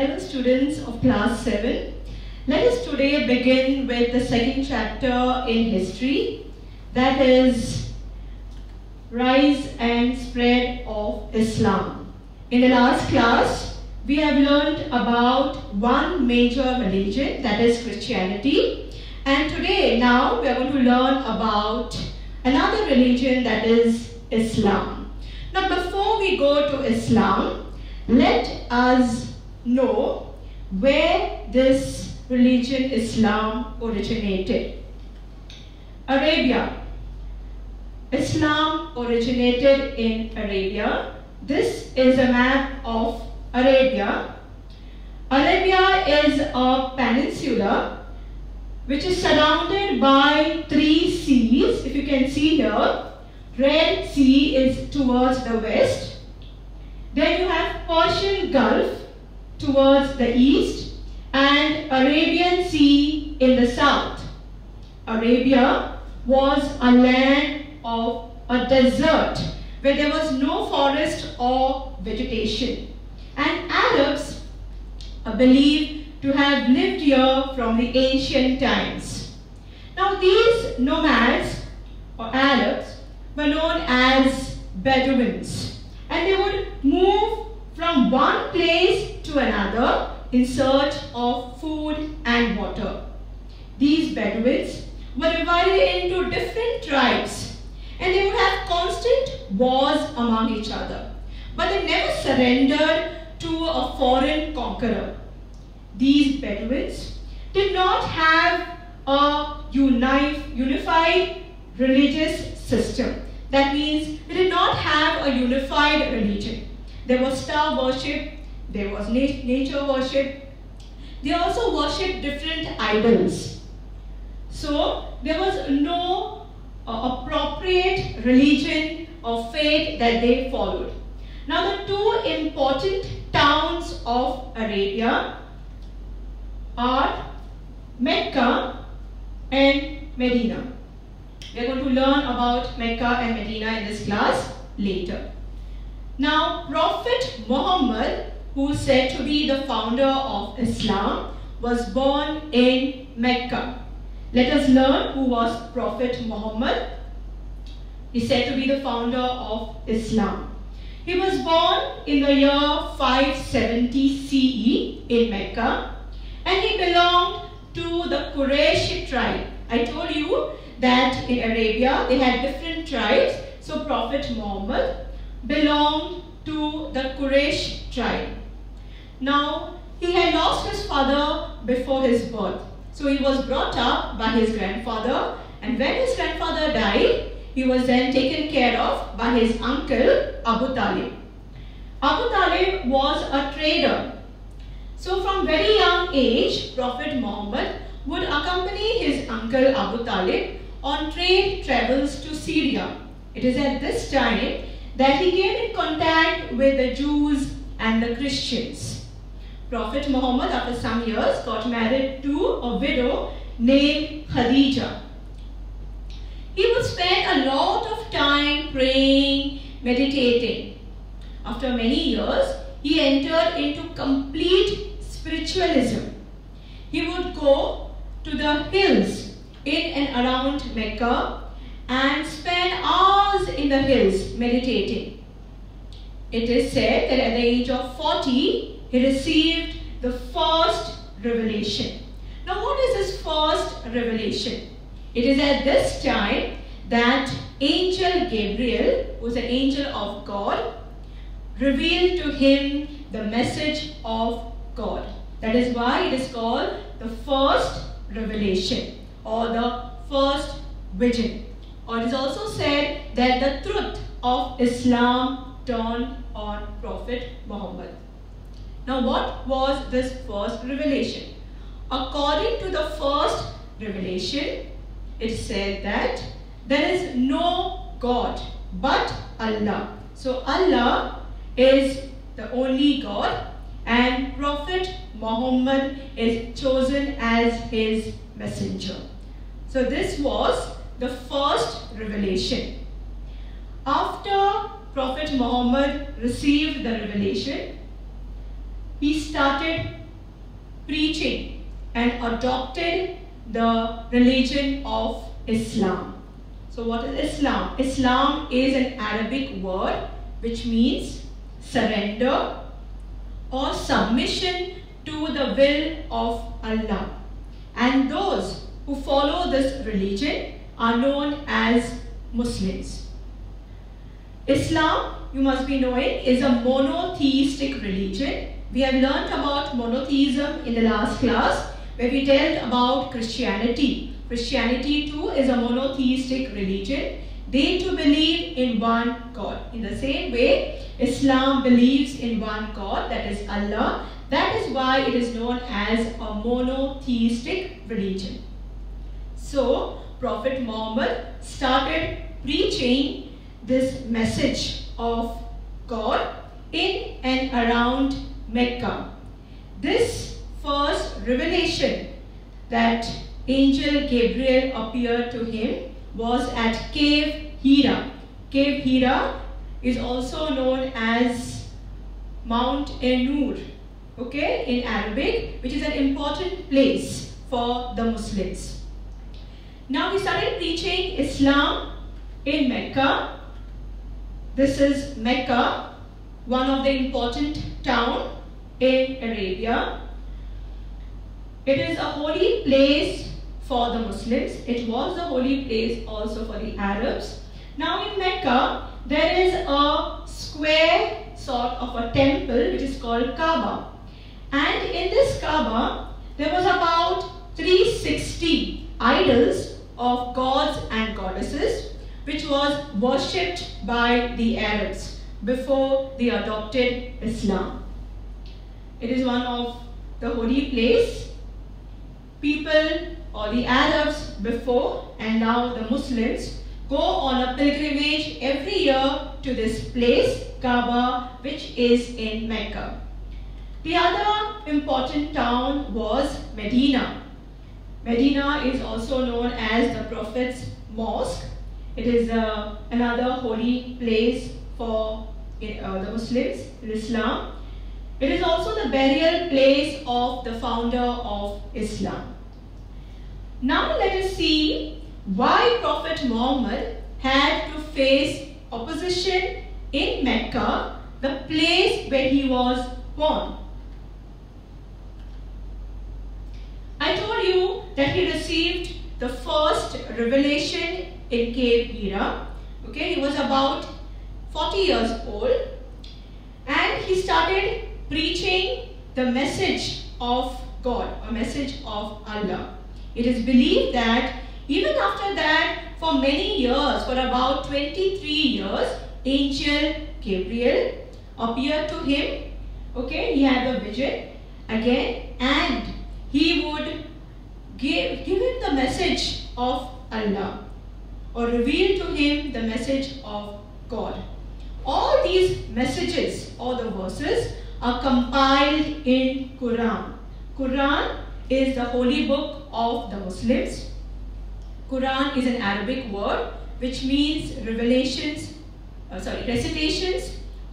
Hello students of class 7. Let us today begin with the second chapter in history, that is Rise and Spread of Islam. In the last class, we have learned about one major religion, that is Christianity, and today now we are going to learn about another religion, that is Islam. Now before we go to Islam, let us know where this religion Islam originated. Arabia. Islam originated in Arabia. This is a map of Arabia. Arabia is a peninsula which is surrounded by 3 seas. If you can see here, Red Sea is towards the west. Then you have Persian Gulf towards the east and Arabian Sea in the south. Arabia was a land of a desert where there was no forest or vegetation, and Arabs are believed to have lived here from the ancient times. Now these nomads or Arabs were known as Bedouins, and they would move from one place to another in search of food and water. These Bedouins were divided into different tribes, and they would have constant wars among each other, but they never surrendered to a foreign conqueror. These Bedouins did not have a unified religious system. That means they did not have a unified religion. There was star worship, there was nature worship. They also worshipped different idols. So there was no appropriate religion or faith that they followed. Now the 2 important towns of Arabia are Mecca and Medina. We are going to learn about Mecca and Medina in this class later. Now, Prophet Muhammad, who is said to be the founder of Islam, was born in Mecca. Let us learn who was Prophet Muhammad. He is said to be the founder of Islam. He was born in the year 570 CE in Mecca, and he belonged to the Quraysh tribe. I told you that in Arabia they had different tribes, so Prophet Muhammad belonged to the Quraysh tribe. Now, he had lost his father before his birth. So he was brought up by his grandfather, and when his grandfather died, he was then taken care of by his uncle Abu Talib. Abu Talib was a trader. So from very young age, Prophet Muhammad would accompany his uncle Abu Talib on trade travels to Syria. It is at this time that he came in contact with the Jews and the Christians. Prophet Muhammad, after some years, got married to a widow named Khadija. He would spend a lot of time praying, meditating. After many years, he entered into complete spiritualism. He would go to the hills in and around Mecca and spend hours in the hills meditating. It is said that at the age of 40, he received the first revelation. Now what is his first revelation? It is at this time that Angel Gabriel, who is an angel of God, revealed to him the message of God. That is why it is called the first revelation or the first vision. Or it is also said that the truth of Islam dawned on Prophet Muhammad. Now what was this first revelation? According to the first revelation, it said that there is no God but Allah. So Allah is the only God, and Prophet Muhammad is chosen as his messenger. So this was the first revelation. After Prophet Muhammad received the revelation, he started preaching and adopted the religion of Islam. So what is Islam? Islam is an Arabic word which means surrender or submission to the will of Allah. And those who follow this religion are known as Muslims. Islam, you must be knowing, is a monotheistic religion. We have learnt about monotheism in the last class where we told about Christianity. Christianity too is a monotheistic religion. They too believe in one God. In the same way, Islam believes in one God, that is Allah. That is why it is known as a monotheistic religion. So, Prophet Muhammad started preaching this message of God in and around Mecca. This first revelation that Angel Gabriel appeared to him was at Cave Hira. Cave Hira is also known as Mount Enur, okay, in Arabic, which is an important place for the Muslims. Now he started preaching Islam in Mecca. This is Mecca, one of the important towns in Arabia. It is a holy place for the Muslims. It was the holy place also for the Arabs. Now in Mecca, there is a square sort of a temple which is called Kaaba. And in this Kaaba, there was about 360 idols of gods and goddesses which was worshipped by the Arabs before they adopted Islam. It is one of the holy place. People or the Arabs before and now the Muslims go on a pilgrimage every year to this place, Kaaba, which is in Mecca. The other important town was Medina. Medina is also known as the Prophet's Mosque. It is another holy place for the Muslims in Islam. It is also the burial place of the founder of Islam. Now let us see why Prophet Muhammad had to face opposition in Mecca, the place where he was born. I told you that he received the first revelation in Cave Hira. Okay, he was about 40 years old and he started preaching the message of God, a message of Allah. It is believed that even after that, for many years, for about 23 years, Angel Gabriel appeared to him. Okay, he had a vision again and he would give him the message of Allah or reveal to him the message of God. All these messages or the verses are compiled in Quran. Quran is the holy book of the Muslims. Quran is an Arabic word which means recitations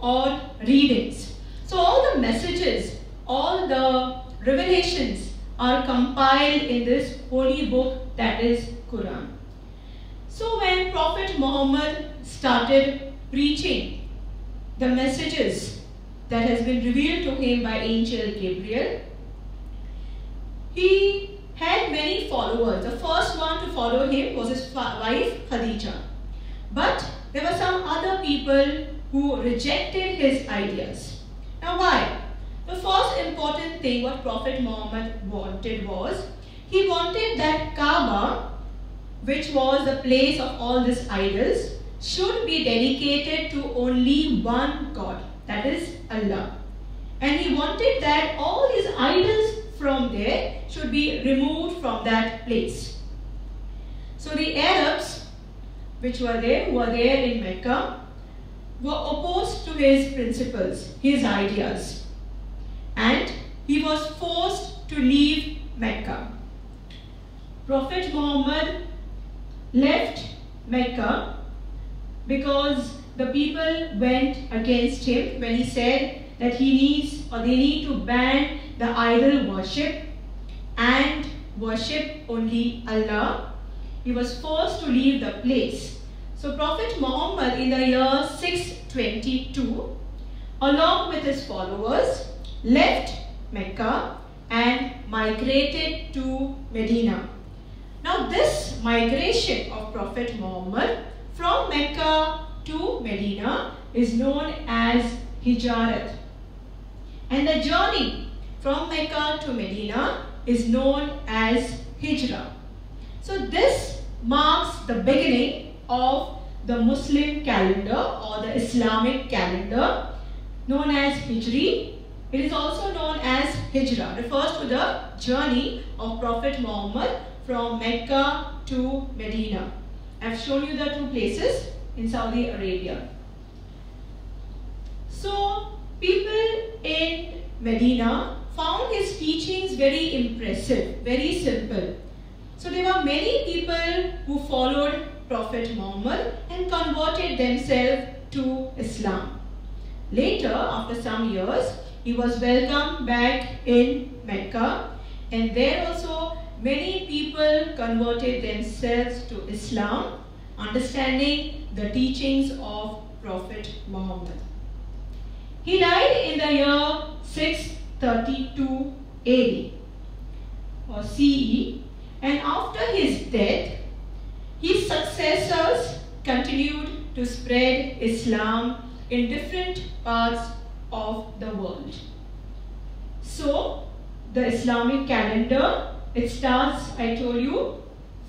or readings. So all the messages, all the revelations are compiled in this holy book that is Quran. So when Prophet Muhammad started preaching the messages that has been revealed to him by Angel Gabriel, he had many followers. The first one to follow him was his wife Khadija. But there were some other people who rejected his ideas. Now why? The first important thing what Prophet Muhammad wanted was, he wanted that Kaaba, which was the place of all these idols, should be dedicated to only one God, that is Allah. And he wanted that all these idols from there should be removed from that place. So the Arabs who were there in Mecca, were opposed to his principles, his ideas. And he was forced to leave Mecca. Prophet Muhammad left Mecca because the people went against him when he said that he needs, or they need to ban the idol worship and worship only Allah. He was forced to leave the place. So Prophet Muhammad in the year 622, along with his followers, left Mecca and migrated to Medina. Now this migration of Prophet Muhammad from Mecca to Medina is known as Hijarat. And the journey from Mecca to Medina is known as Hijrah. So this marks the beginning of the Muslim calendar or the Islamic calendar known as Hijri. It is also known as Hijrah, refers to the journey of Prophet Muhammad from Mecca to Medina. I have shown you the two places in Saudi Arabia. So people in Medina found his teachings very impressive, very simple. So there were many people who followed Prophet Muhammad and converted themselves to Islam. Later, after some years, he was welcomed back in Mecca, and there also many people converted themselves to Islam, understanding the teachings of Prophet Muhammad. He died in the year 632 AD or CE, and after his death, his successors continued to spread Islam in different parts of the world. So, the Islamic calendar, it starts, I told you,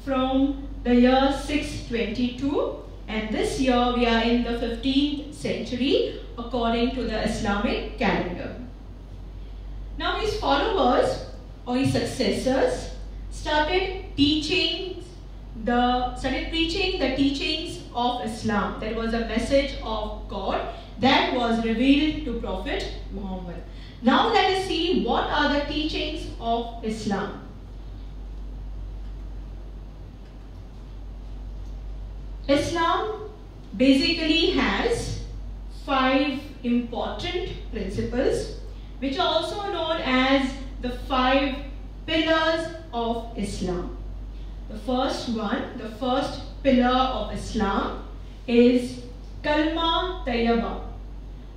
from the year 622, and this year we are in the 15th century according to the Islamic calendar. Now his followers or his successors started preaching the teachings of Islam. That was a message of God that was revealed to Prophet Muhammad. Now let us see what are the teachings of Islam. Islam basically has 5 important principles, which are also known as the 5 pillars of Islam. The first one, the first pillar of Islam is Kalma Tayyaba.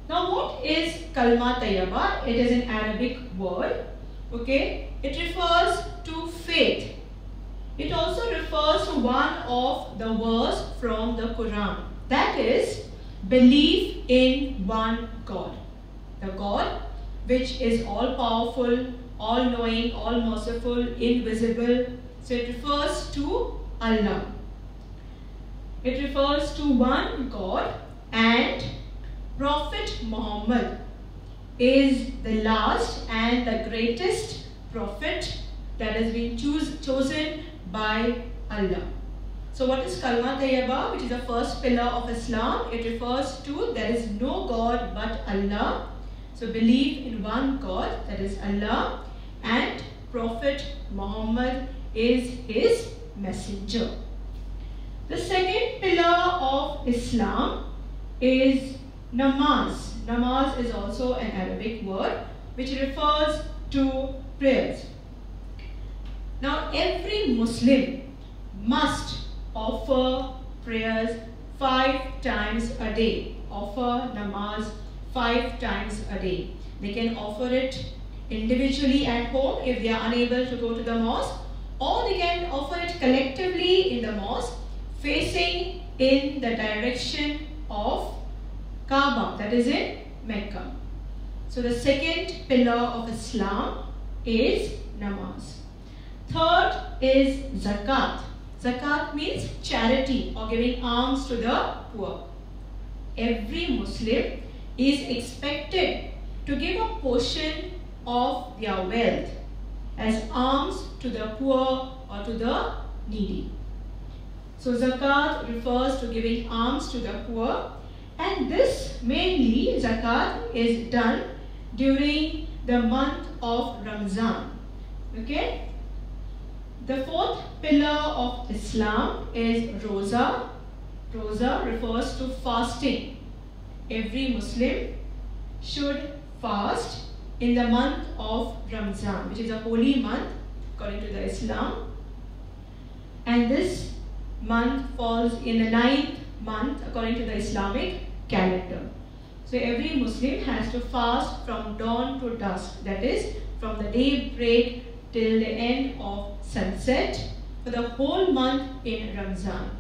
Now what is Kalma Tayyaba? It is an Arabic word. Okay, it refers to faith. It also refers to one of the verse from the Quran. That is, belief in one God. The God which is all powerful, all knowing, all merciful, invisible. So it refers to Allah. It refers to one God, and Prophet Muhammad is the last and the greatest prophet that has been chosen by Allah. So what is Kalma Tayyaba, which is the first pillar of Islam? It refers to there is no God but Allah. So believe in one God, that is Allah, and Prophet Muhammad is his messenger. The second pillar of Islam is namaz. Namaz is also an Arabic word which refers to prayers. Now every Muslim must offer prayers 5 times a day. Offer namaz 5 times a day. They can offer it individually at home if they are unable to go to the mosque, or they can offer it collectively in the mosque facing in the direction of Kaaba, that is in Mecca. So the second pillar of Islam is namaz. Third is zakat. Zakat means charity or giving alms to the poor. Every Muslim is expected to give a portion of their wealth as alms to the poor or to the needy. So zakat refers to giving alms to the poor, and this mainly zakat is done during the month of Ramzan. Okay? The fourth pillar of Islam is Roza. Roza refers to fasting. Every Muslim should fast in the month of Ramzan, which is a holy month according to the Islam. And this month falls in the 9th month according to the Islamic calendar. So every Muslim has to fast from dawn to dusk, that is from the daybreak till the end of sunset for the whole month in Ramzan.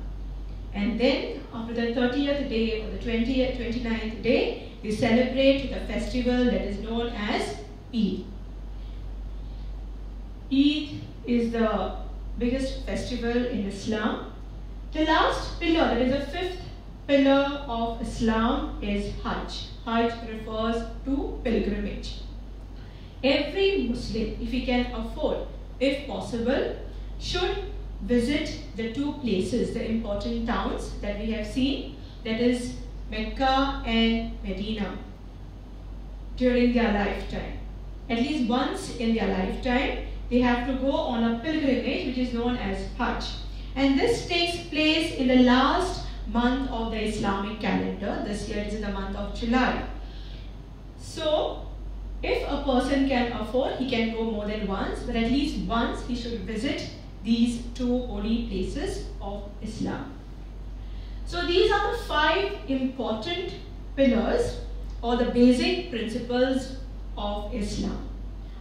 And then after the 30th day or the 29th day, we celebrate the festival that is known as Eid. Eid is the biggest festival in Islam. The last pillar, that is the 5th pillar of Islam, is Hajj. Hajj refers to pilgrimage. Every Muslim, if he can afford, if possible, should visit the two places, the important towns that we have seen, that is Mecca and Medina, during their lifetime. At least once in their lifetime, they have to go on a pilgrimage which is known as Hajj. And this takes place in the last month of the Islamic calendar. This year it is in the month of July. So, if a person can afford, he can go more than once, but at least once he should visit these two holy places of Islam. So these are the 5 important pillars or the basic principles of Islam.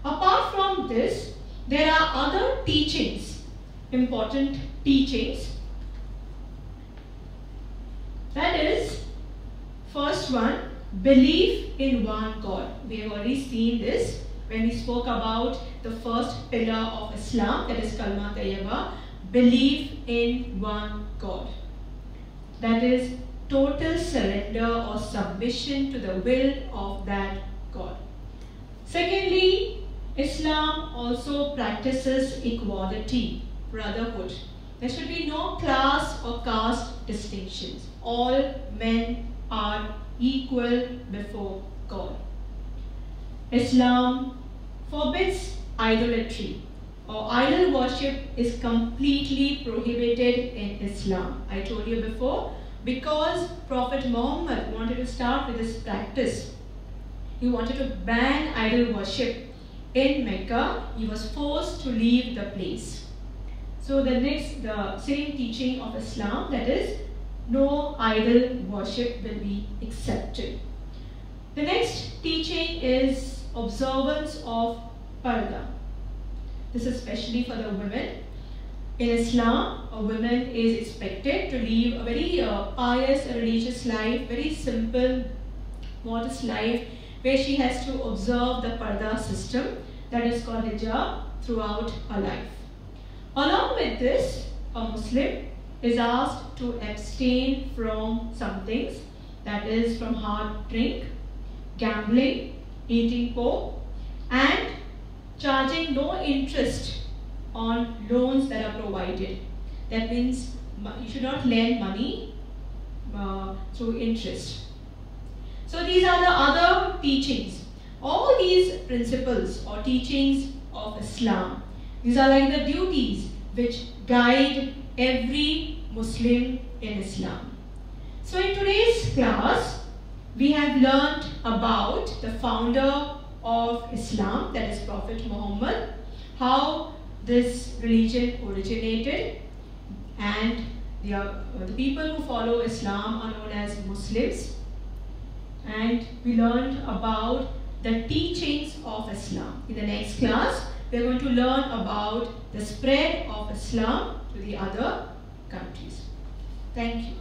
Apart from this, there are other teachings, important teachings. That is, first one, belief in one God. We have already seen this when we spoke about the first pillar of Islam, that is Kalma Tayyiba, belief in one God. That is total surrender or submission to the will of that God. Secondly, Islam also practices equality, brotherhood. There should be no class or caste distinctions. All men are equal before God. Islam forbids idolatry, or idol worship is completely prohibited in Islam. I told you before, because Prophet Muhammad wanted to start with this practice. He wanted to ban idol worship in Mecca. He was forced to leave the place. So the same teaching of Islam, that is, no idol worship will be accepted. The next teaching is observance of parda. This is especially for the women. In Islam, a woman is expected to live a very pious, religious life, very simple, modest life, where she has to observe the parda system, that is called hijab, throughout her life. Along with this, a Muslim is asked to abstain from some things, that is from hard drink, gambling, eating pork, and charging no interest on loans that are provided. That means you should not lend money through interest. So these are the other teachings. All these principles or teachings of Islam, these are like the duties which guide every Muslim in Islam. So in today's class, we have learned about the founder of Islam, that is Prophet Muhammad, how this religion originated, and the people who follow Islam are known as Muslims. And we learned about the teachings of Islam. In the next class, we are going to learn about the spread of Islam to the other countries. Thank you.